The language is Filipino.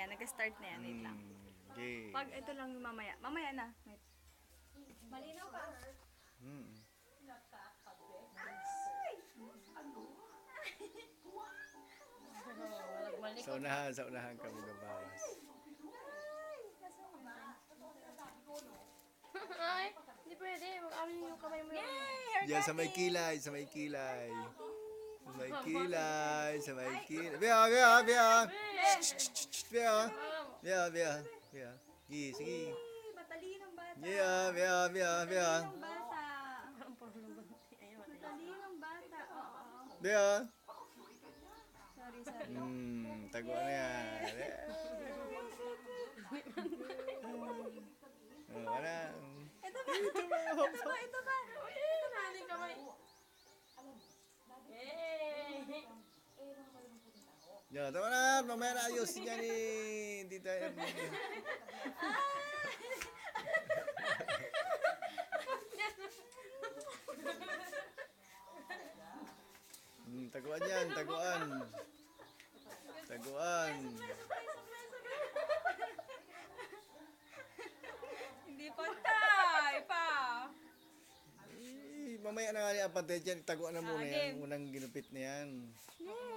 yan. Nag-start na yan. Wait lang. Okay. Pag ito lang yung mamaya. Mamaya na. Wait. Malinaw ka. Mm. Sa unahan kami gabawas. Ay, hindi pwede. Mag-amin yung kamay mo. Yay! Diyan sa may kilay, sa may kilay. Sa may kilay, sa may kilay. Bea, bea, bea. Bea. Bea, bea. Bea. Sige, sige. Matalinong bata. Bea, bea, bea, bea. Matalinong bata. Matalinong bata. Oo. Bea. Sorry, sorry. Taguan na yan. Wala. Ito ba? Ito ba? Ito ba? Ito ba? Hindi kamay. Yay! Yan, tama na. Mamaya na ayusin yan eh. Hindi tayo. Taguan yan, taguan. Taguan. Hindi pantay pa. Mamaya na nga niya ang pantay dyan. Taguan na muna Again. yan. Unang ginupit na yan. Yay!